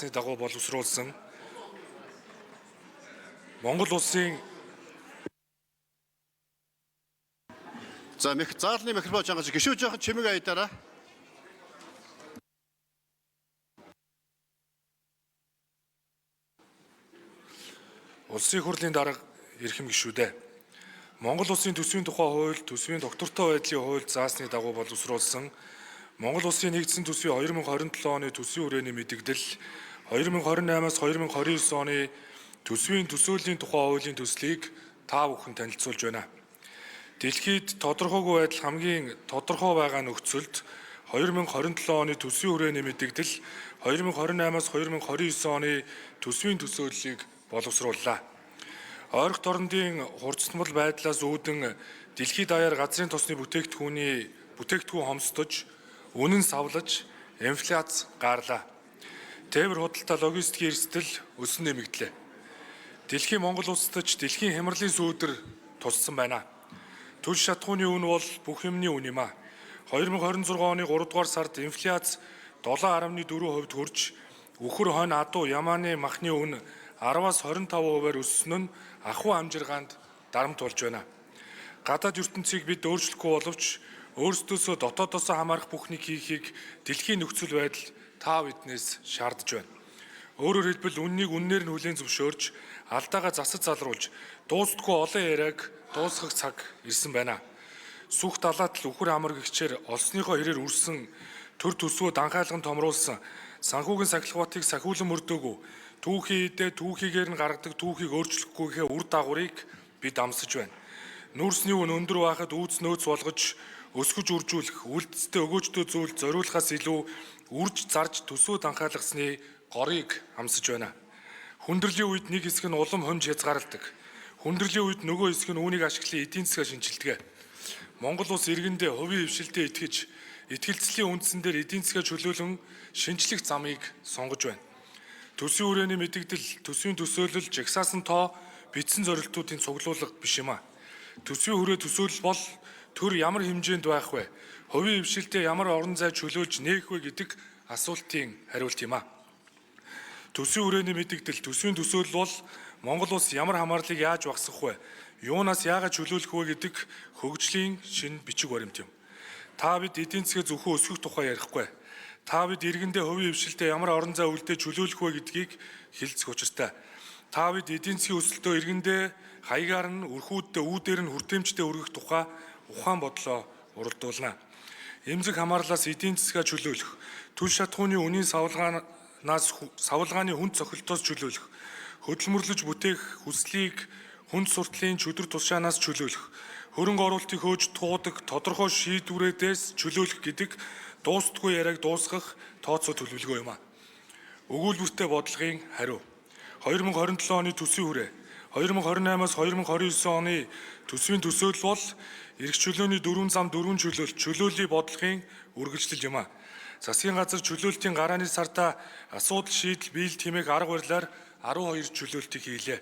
дагуу боловсруулсан Монгол улсын заалны микрофон чангаж гişүү жоохон чимэг аядаараа. улсын хурлын дарга эрхэм гишүүдээ Монгол улсын төсвийн тухай хууль, төсвийн доктортой байдлын хууль заасны дагуу боловсруулсан Монгол улсын нэгдсэн төсвийн 2027 оны төсвийн хүрээний мэдэгдэл 2028-аас 2029 оны төсвийн төсөөллийн тухай хуулийн төслийг та бүхэн танилцуулж байна. Дэлхийд тодорхойгүй байдал хамгийн тодорхой байгаа нөхцөлд 2027 оны төсвийн хүрээний мэдэгдэл 2028-аас 2029 оны төсвийн төсөөллийг боловсрууллаа. Ойрхон дорнодын хурцтмал байдлаас үүдэн дэлхийд даяар газрын тосны бүтээгдэхүүн хомсдож, үнэн савлаж, инфляц gaарлаа. Тээвэр худалдаа логистикийн эрсдэл өсөн нэмэгдлээ. Дэлхийн Монгол улсад ч дэлхийн хямралын сүүдэр туссан байна. Түлш шатхууны үн бол бүх юмны үн юм а. 2026 оны 3 дугаар сард инфляц 7.4% хүрч, үхэр хонь адуу ямааны махны үн 10-аас 25%-аар өссөн нь ахуй амжиргаанд дарамт болж байна. Гадаад ертөнцийг бид өөрчлөхгүй боловч өөрсдөөсөө дотоодосоо хамаарах бүхнийг хийхийг дэлхийн нөхцөл байдал та биднээс шаардж байна. Өөрөөр хэлбэл үннийг үннээр нь хүлээн зөвшөөрж, алдаагаа засаж залруулж, дуустдаггүй олон яриаг дуусгах цаг ирсэн байна. Сүх далаад л үхэр амар гихчээр олсныхоо хэрээр үрсэн төр төсвөө данхайлган томруулсан санхүүгийн сахилгаваатыг сахиулан мөрдөөгүй түүхийн идэ түүхийгээр нь гаргадаг түүхийг өөрчлөхгүйхээ үр дагаврыг бид амсаж байна. Нүүрсний үн өндөр байхад үүс нөөц болгож өсгөж үржүүлэх үлдэцтэй өгөөжтэй зүйл зориулахаас илүү үрж зарж төсвөө данхайлгасны горыг амсаж байна. Хүндрлийн үед нэг хэсэг нь улам хонж хязгаарладаг. Хүндрлийн үед нөгөө хэсэг нь үүнийг ашиглан эдийн засгаа шинжилдэг. Монгол улс иргэндээ хувийн хвшилтэд итгэж, итгэлцлийн үндсэн дээр эдийн засгаа чөлөөлөн шинжлэх замыг сонгож байна. Төсвийн хүрээний мэдэгдэл, төсвийн төсөөлөл, жагсаасан тоо бичсэн зорилтуудын цуглуулга биш юм а. Төсвийн хүрээ төсөөлөл бол төр ямар хэмжээнд байх вэ? Хувийн хвшилтэд ямар орон зай чөлөөлж нээх вэ гэдэг асуултын хариулт юм а. Төсвийн хүрээний мэдэгдэл, төсвийн төсөөлөл бол Монгол улс ямар хамаарлыг яаж багасгах вэ? Юунаас яагаад чөлөөлөх вэ гэдэг хөгжлийн шинэ бичиг баримт юм. Та бид эдийн засгаа зөвхөн өсгөх тухай ярихгүй. Та бид иргэндээ хувийн хвшилтэд ямар орон зай үлдээж чөлөөлөх вэ гэдгийг хэлцэх учиртай. Та бид эдийн засгийн өсөлтөө иргэндээ хаягаар нь өрхүүддээ үүдээр нь хүртээмжтэй өргөх тухай ухаан бодлоо уралдуулна. Эмзэг хамаарлаас эдийн засгаа чөлөөлөх, түлш шатхууны үнийн савлгааны хүнд цохилтоос чөлөөлөх, хөдөлмөрлөж бүтээх хүслийг хүнд суртлын чөдөр тушаанаас чөлөөлөх, хөрөнгө оруулалтыг хөөж туудаг тодорхой шийдвэрээс чөлөөлөх гэдэг дуустдаггүй яриаг дуусгах тооцоо төлөвлөгөө юм а. Өгүүлбэртэй бодлогын хариу. 2027 оны төсвийн хүрээ, 2028-аас 2029 оны төсвийн төсөөлөл бол эрх чөлөөний 4 зам 4 чөлөөлийн бодлогын үргэлжлэл юм а. Засгийн газар чөлөөлтийн гарааны сарда асуудал шийдэл биелэл тэмээх арга барилаар 12 чөлөөлтийг хийлээ.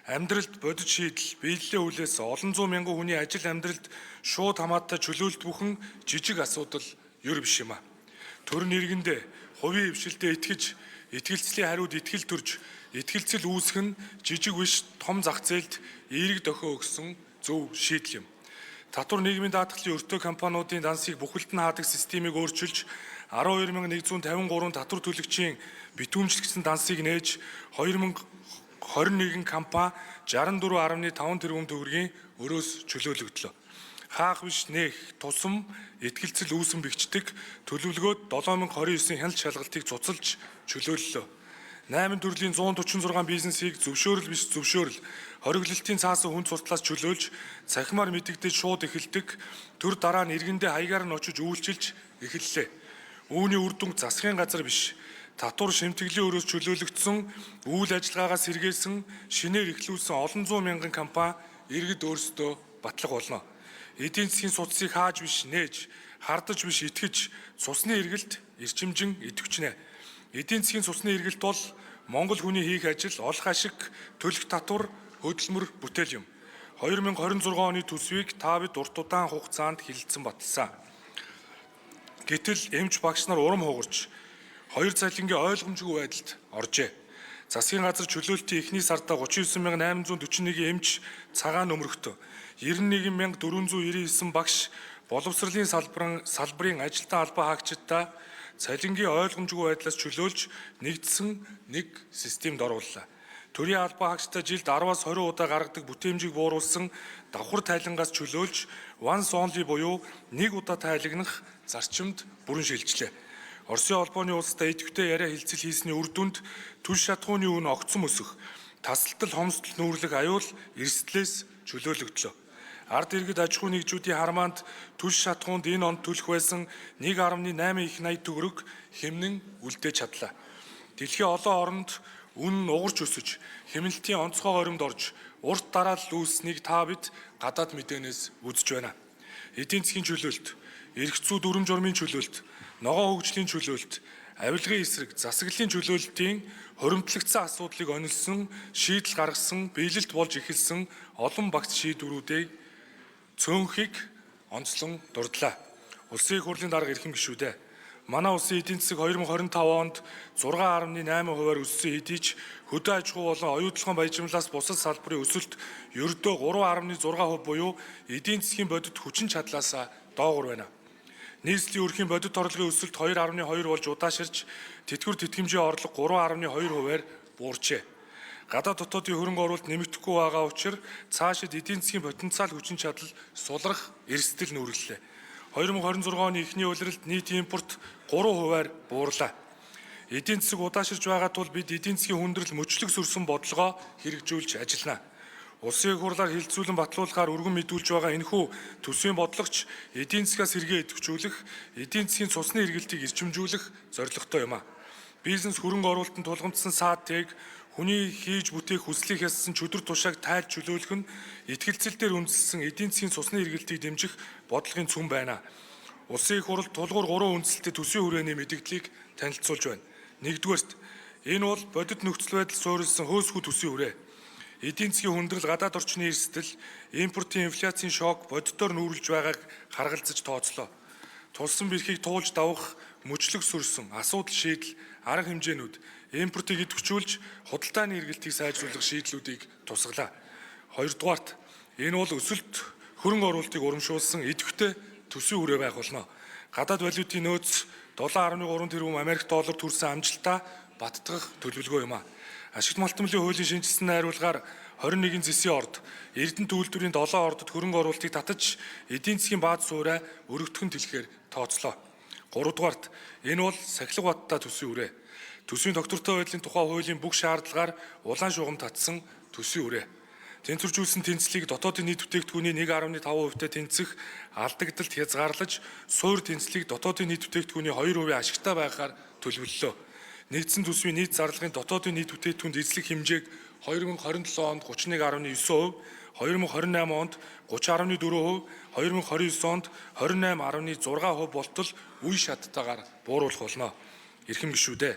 Амьдралд бодит шийдэл биелэлээ хүлээс олон зуун мянган хүний ажил амьдралд шууд хамаатай чөлөөлт бүхэн жижиг асуудал ер биш юм а. Төр нэргэндээ хувийн хвшилтэд итгэж, итгэлцлийн хариуд итгэл төрж, итгэлцэл үүсэх нь жижиг биш том зах зээлд эерэг дохио өгсөн зөв шийдэл юм. Татвар нийгмийн даатгалын өртөө компаниудын дансыг бүхэлд нь хаадаг системийг өөрчилж 12,153 татвар төлөгчийн битүүмжлэгдсэн дансыг нээж 2021 компани 64.5 тэрбум төгрөгийн өрөөс чөлөөлөгдлөө. Хаах биш нээх тусам итгэлцэл үүсэн бэгчдэг төлөвлөгөөд 7029 хяналт шалгалтыг цуцалж чөлөөллөө. 8 төрлийн 146 бизнесийг зөвшөөрөл биш зөвшөөрөл, хориглолтын цаасан хүнд суртлаас чөлөөлж, цахимаар мэдэгдэж шууд эхэлдэг, төр дараа нь иргэндээ хаягаар нь очиж үйлчилж эхэллээ. Үүний үр дүнг засгийн газар биш, татвар шимтгэлийн өрөөс чөлөөлөгдсөн, үйл ажиллагаагаа сэргээсэн, шинээр эхлүүлсэн олон зуун мянган компани иргэд өөрсдөө батлах болно. Эдийн засгийн судсыг хааж биш нээж, хардаж биш итгэж, цусны эргэлт эрчимжин идэвчнэ. Эдийн засгийн цусны эргэлт бол Монгол хүний хийх ажил, олох ашиг, төлөх татвар, хөдөлмөр, бүтээл юм. 2026 оны төсвийг та бид урт удаан хугацаанд хилэлцэн баталсан. Гэтэл эмч багш нар урам хугарч 2 цалингийн ойлгомжгүй байдалд оржээ. Засгийн газар чөлөөлтийн эхний сарда 39,841 эмч цагаан өмөрөгтөө, 91,499 багш боловсролын салбарын ажилтан албан хаагчдаа цалингийн ойлгомжгүй байдлаас чөлөөлж нэгдсэн нэг системд орууллаа. Төрийн албан хаагчдаа жилд 10-аас 20 удаа гаргадаг бүтээмжийг бууруулсан давхар тайлангаас чөлөөлж once only буюу нэг удаа тайлагнах зарчимд бүрэн шилжлээ. Оросын холбооны улстай идэвхтэй яриа хэлцэл хийсний үр дүнд түлш шатхууны үн огцом өсөх, тасалтал хомсдол нүүрлэх аюул эрсдлээс чөлөөлөгдлөө. Ард иргэд аж ахуй нэгжүүдийн хармаанд түлш шатхуунд энэ онд төлөх байсан 1.8 их 80 төгрөг хэмнэн үлдээж чадлаа. Дэлхийн олон оронд үн угарч өсөж, хэмнэлтийн онцгой горимд орж, урт дараалал үүсснийг та бид гадаад мэдээнээс үзэж байна. Эдийн засгийн чөлөөлт, эрх зүй дүрм журмын чөлөөлт, ногоон хөгжлийн чөлөөлт, авилгын эсрэг, засаглалын чөлөөлтийн хоримтлагдсан асуудлыг онилсон, шийдэл гаргасан, биелэлт болж эхэлсэн олон багц шийдвэрүүдийг цөөнхийг онцлон дурдлаа. Улсын их хурлын дарга эрхэм гишүүдээ. Манай улсын эдийн засаг 2025 онд 6.8%-аар өссөн хэдий ч хөдөө аж ахуй болон оюутлогын баяжмлаас бусад салбарын өсөлт ердөө 3.6% буюу эдийн засгийн бодит хүчин чадлаас доогуур байна. Нийслэлийн өрхийн бодит орлогын өсөлт 2.2 болж удааширч, тэтгэвэр тэтгэмжийн орлого 3.2%-аар буурчээ. Гадаад дотоодын хөрөнгө оруулалт нэмэгдэхгүй байгаа учраас цаашид эдийн засгийн потенциал хүчин чадал сулрах эрсдэл нүүрлэлээ. 2026 оны эхний улиралд нийт импорт 3%-аар буурлаа. Эдийн засаг удааширч байгаа тул бид эдийн засгийн хүндрэл мөчлөг сөрсөн бодлогоо хэрэгжүүлж ажиллана. Улсын их хурлаар хилцүүлэн батлуулахаар өргөн мэдүүлж байгаа энэхүү төсвийн бодлогоч эдийн засгаас сэргээ идэвхжүүлэх, эдийн засгийн цусны эргэлтийг эрчимжүүлэх зорилготой юм а. Бизнес хөрөнгө оруулалтанд тулгамдсан саатыг хүний хийж бүтээх хүслийг хязсан чөдөр тушааг тайлж чөлөөлөх нь итгэлцэл дээр үндэслэн эдийн засгийн цусны эргэлтийг дэмжих бодлогын цөм байна. Улсын их хурл тулгуур 3 үндсэлтэй төсвийн хүрээний мэдээллийг танилцуулж байна. Нэгдүгээрт, энэ бол бодит нөхцөл байдал суурилсан хөөсгүй төсвийн хүрээ. Эдийн засгийн хүндрэл, гадаад орчны эрсдэл, импортын инфляцийн шок бодитоор нүүрлж байгааг харгалзаж тооцлоо. Тулсан бэрхийг туулж давах, мөчлөг сөрсөн, асуудал шийдэл, арга хэмжээнүүд, импортыг идэвхжүүлж, худалдааны эргэлтийг сайжруулах шийдлүүдийг тусгалаа. Хоёрдугаарт, энэ бол өсөлт хөрөнгө оруулалтыг урамшуулсан идэвхтэй төсвийн хүрээ байх болно. Гадаад валютын нөөц 7.3 тэрбум Америк доллар төрсэн амжилтаа баттгах төлөвлөгөө юм а. Ашигт малтмлын хуулийн шинжилсэн найруулгаар 21 зэсийн орд, Эрдэнэ үйлдвэрийн 7 ордод хөрөнгө оруулалтыг татаж, эдийн засгийн бааз суурай өргөдгөн тэлэхээр тооцлоо. 3-дугаарт, энэ бол сахилга баттай төсвийн хүрээ. Төсвийн доктортой байдлын тухай хуулийн бүх шаардлагаар улаан шугам татсан төсвийн хүрээ. Тэнцвэржүүлсэн тэнцлийг дотоодын нийт бүтээгдэхүүний 1.5%-тай тэнцэх алдагдалт хязгаарлаж, суур тэнцлийг дотоодын нийт бүтээгдэхүүний 2% ашигтай байхаар төлөвлөлөө. Нэгдсэн төсвийн нийт зарлагын дотоодын нийт бүтээгдэхүүнд эзлэх хэмжээг 2027 онд 31.9%, 2028 онд 30.4%, 2029 онд 28.6% болтол үе шаттайгаар бууруулах болно. Эрхэм гишүүдээ.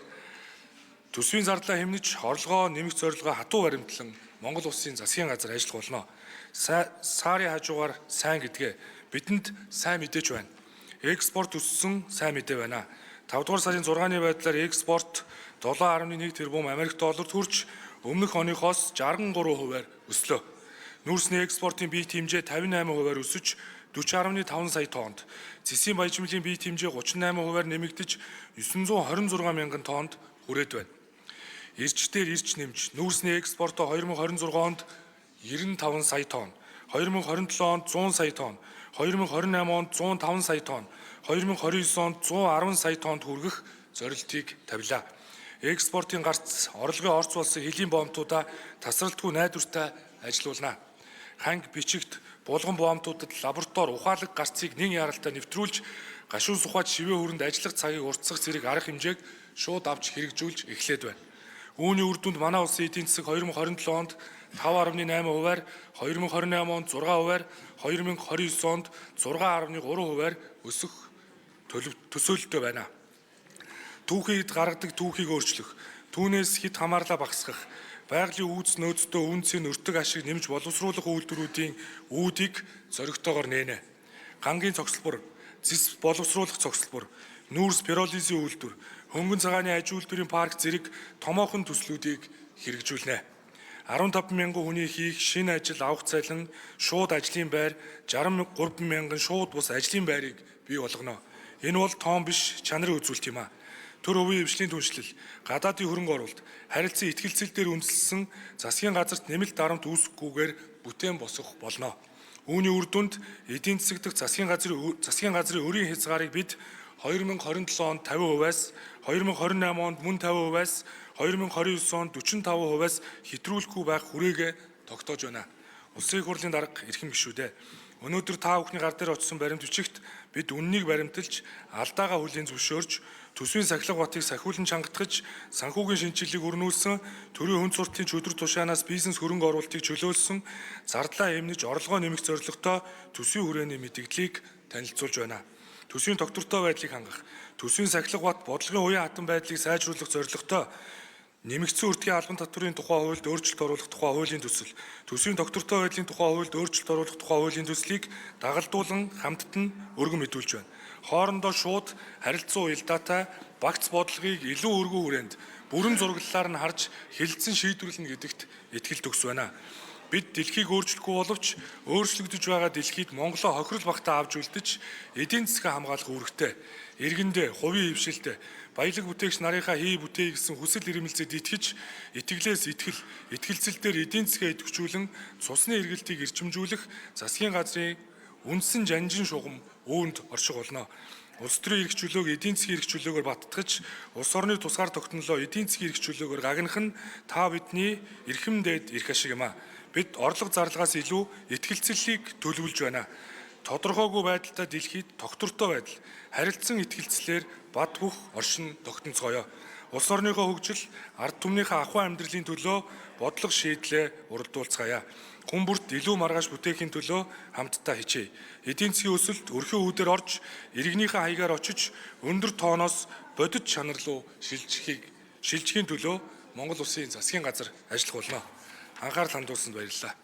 Төсвийн зардлаа хэмнэж орлогоо нэмэх зорилгоо хатуу баримтлан Монгол Улсын засгийн газар ажиллах болно. Сарын хажуугаар сайн гэдгээ бидэнд сайн мэдээж байна. Экспорт өссөн сайн мэдээ байна. 5 дугаар сарын 6-ны байдлаар экспорт 7.1 тэрбум Америк долларт хүрч өмнөх оныхоос 63%-аар өслөө. Нүүрсний экспортын бие хэмжээ 58%-аар өсөж 40.5 сая тоннд, цэсийн баяжмлын бие хэмжээ 38%-аар нэмэгдэж 926 мянган тоннд хүрээд байна. Ирч дээр ирч нэмж нүүрсний экспортоо 2026 онд 95 сая тонн, 2027 онд 100 сая тонн, 2028 онд 105 сая тонн, 2029 онд 110 сая тоннд хүргэх зорилтыг тавилаа. Экспортын гарц, орлогын орц болсон хэлийн боомтуудаа тасралтгүй найдвартай ажилуулна. Ханг, бичигт, булган боомтуудад лаборатори ухаалаг гарцыг нэн яралтай нэвтрүүлж, гашуун сухад шивээ хүрээнд ажиллах цагийг уртсах зэрэг арга хэмжээг шууд авч хэрэгжүүлж эхлээд байна. Үүний үр дүнд манай улсын эдийн засаг 2027 онд 5.8%-аар, 2028 онд 6%-аар, 2029 онд 6.3%-аар өсөх төсөөлөлтөй байна. Түүхийд гаргадаг түүхийг өөрчлөх, түүнээс хэд хамаарлаа багасгах, байгалийн үүс нөөцтэй үнцийн өртөг ашиг нэмж боловсруулах үйлдвэрүүдийн үүдийг зоригтойгоор нээнэ. Гангийн цогцлбор, зис боловсруулах цогцлбор, нүүрс пиролизийн үйлдвэр, хөнгөн цагааны аж үйлдвэрийн парк зэрэг томоохон төслүүдийг хэрэгжүүлнэ. 15 мянган хүний хийх шинэ ажил авах цалин, шууд ажлын байр, 63 мянган шууд бус ажлын байрыг бий болгоно. Энэ бол тоон биш, чанарын үзүүлэлт юм а. Төр хувийн хвшлийн түншлэл, гадаадын хөрөнгө оруулалт, харилцан ихтгэлцэл дээр үндэслэн засгийн газарт нэмэлт дарамт үүсэхгүйгээр бүтээн босгох болно. Үүний үр дүнд эдийн засаг дахь засгийн газрын өрийн хязгаарыг бид 2027 онд 50%-аас, 2028 онд мөн 50%-аас, 2029 онд 45%-аас хэтрүүлэхгүй байх хүрээгээ тогтоож байна. Улсын их хурлын дарга эрхэм гишүүдээ. Өнөөдөр та бүхний гар дээр очсон баримт бичигт бид үннийг баримталж, алдаагаа хүлээн зөвшөөрж, төсвийн сахилга батыг сахиулан чангатгаж, санхүүгийн шинжилгээг өрнүүлсэн, төрийн хүнд сурталчилан чөдөр тушаанаас бизнес хөрөнгө оруулалтыг чөлөөлсөн, зардлаа эмнэж, орлогоо нэмэх зорилготой төсвийн хүрээний мэдээллийг танилцуулж байна. Төсвийн доктортой байдлыг хангах, төсвийн сахилга бат бодлогын уян хатан байдлыг сайжруулах зорилготой нэмэгдсэн үртгийн албан татврын тухай хуульд өөрчлөлт оруулах тухай хуулийн төсөл, төсвийн доктортой байдлын тухай хуульд өөрчлөлт оруулах тухай хуулийн төслийг дагалдуулан хамтд нь өргөн мэдүүлж байна. Хоорондоо шууд харилцан уялдаатай багц бодлогыг илүү өргөн хүрээнд бүрэн зураглалаар нь харж хэлэлцэн шийдвэрлэнэ гэдэгт итгэлд өгс байна. Бид дэлхийг өөрчлөхгүй боловч өөрчлөгдөж байгаа дэлхийд Монголоо хохирол багтаа авч үлдэж эдийн засгаа хамгаалах үүрэгтэй, иргэндээ, хувийн хвшилтэд, баялаг бүтээгч нарынхаа хий бүтээй гэсэн хүсэл эрмэлзэлд итгэж, итгэлээс итгэлцэлээр эдийн засгаа идэвхжүүлэн цусны эргэлтийг эрчимжүүлэх засгийн газрын үндсэн жанжин шугам үүнд орших болно. Улс төрийн эрх чөлөөг эдийн засгийн эрх чөлөөгөөр баттгаж, улс орны тусгаар тогтнолоо эдийн засгийн эрх чөлөөгөөр гагнах нь та бидний эрхэм дээд эрх ашиг юм а. Бид орлого зарлагаас илүү итгэлцлийг төлөвлөж байна. Тодорхойгүй байдалтай дэлхийд доктортой байдал, харилцан итгэлцлээр бат бөх оршин тогтноцгоё. Улс орныхоо хөгжил, ард түмнийхээ ахуйн амьдралын төлөө бодлого шийдлээ уралдуулцгаая. Хүн бүрт илүү маргааш бүтээхийн төлөө хамтдаа хичээе. Эдийн засгийн өсөлт өрхөө үүдээр орж, иргэнийхээ хаягаар очиж, өндөр тооноос бодит чанар руу шилжихийн төлөө Монгол Улсын засгийн газар ажиллах болно. Анхаарал хандуулсанд баярлалаа.